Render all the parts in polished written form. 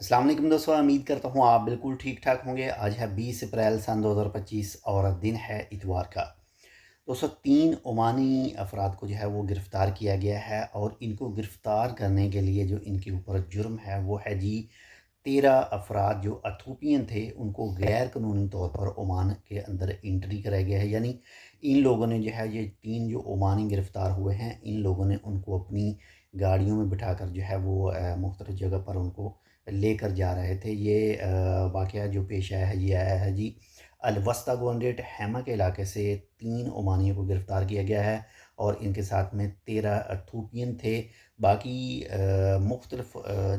अस्सलाम वालेकुम दोस्तों, उम्मीद करता हूँ आप बिल्कुल ठीक ठाक होंगे। आज है 20 अप्रैल सन 2025 और दिन है इतवार का। दोस्तों, 3 ओमानी अफराद को जो है वो गिरफ़्तार किया गया है और इनको गिरफ़्तार करने के लिए जो इनके ऊपर जुर्म है वो है जी 13 अफराद जो अथूपियन थे उनको गैर कानूनी तौर पर ओमान के अंदर एंट्री कराया गया है। यानी इन लोगों ने जो है ये 3 जो ओमानी गिरफ़्तार हुए हैं, इन लोगों ने उनको अपनी गाड़ियों में बिठाकर जो है वो मुख्तलिफ़ जगह पर उनको लेकर जा रहे थे। ये वाक़या जो पेश आया है जी अलवस्ता गवर्नरेट हैमा के इलाके से 3 ओमानियों को गिरफ़्तार किया गया है और इनके साथ में 13 अथूपियन थे। बाकी मुख्तलिफ़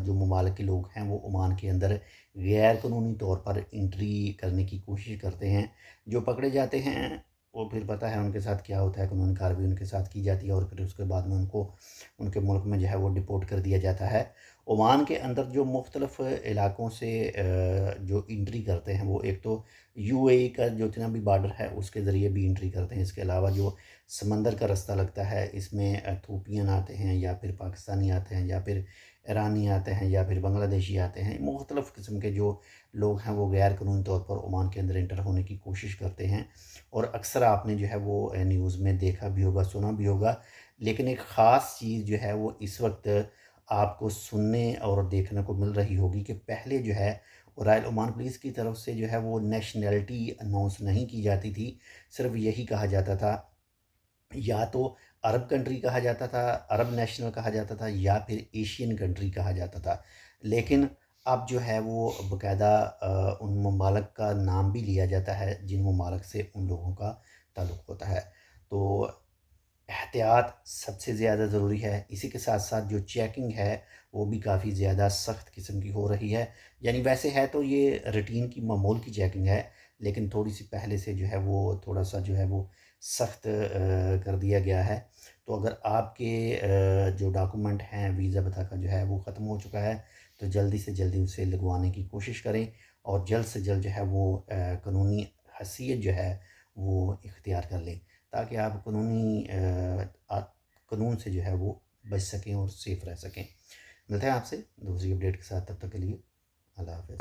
जो ममालिक के लोग हैं वो ओमान के अंदर गैर कानूनी तौर पर एंट्री करने की कोशिश करते हैं। जो पकड़े जाते हैं वो फिर पता है उनके साथ क्या होता है, कानूनी कार्रवाई उनके साथ की जाती है और फिर उसके बाद में उनको उनके मुल्क में जो है वो डिपोर्ट कर दिया जाता है। ओमान के अंदर जो मुख्तलिफ़ इलाकों से जो एंट्री करते हैं वो एक तो यूएई का जो जितना भी बॉर्डर है उसके ज़रिए भी एंट्री करते हैं। इसके अलावा जो समंदर का रास्ता लगता है इसमें एथोपियन आते हैं या फिर पाकिस्तानी आते हैं या फिर ईरानी आते हैं या फिर बांग्लादेशी आते हैं। मुख्तलिफ़ किस्म के जो लोग हैं वो गैर कानूनी तौर पर ओमान के अंदर एंटर होने की कोशिश करते हैं और अक्सर आपने जो है वो न्यूज़ में देखा भी होगा, सुना भी होगा। लेकिन एक ख़ास चीज़ जो है वो इस वक्त आपको सुनने और देखने को मिल रही होगी कि पहले जो है रॉयल ओमान पुलिस की तरफ से जो है वो नेशनैलिटी अनाउंस नहीं की जाती थी। सिर्फ़ यही कहा जाता था या तो अरब कंट्री कहा जाता था, अरब नेशनल कहा जाता था या फिर एशियन कंट्री कहा जाता था। लेकिन अब जो है वो बाकायदा उन ममालिक का नाम भी लिया जाता है जिन ममालिक से उन लोगों का ताल्लुक़ होता है। तो एहतियात सबसे ज़्यादा ज़रूरी है। इसी के साथ-साथ जो चेकिंग है, वो भी काफ़ी ज़्यादा सख्त किस्म की हो रही है। यानी वैसे है तो ये रूटीन की मामूल की चेकिंग है, लेकिन थोड़ी-सी पहले से जो है वो थोड़ा-सा जो है वो सख्त कर दिया गया है। तो अगर आपके जो डॉक्यूमेंट हैं वीज़ा वगैरह का जो है वो ख़त्म हो चुका है, तो जल्दी से जल्दी उसे लगवाने की कोशिश करें और जल्द से जल्द जो है वो कानूनी हैसियत जो है वो इख्तियार कर लें। ताकि आप कानून से जो है वो बच सकें और सेफ़ रह सकें। मिलते हैं आपसे दूसरी अपडेट के साथ, तब तक के लिए अल्लाह हाफ़िज़।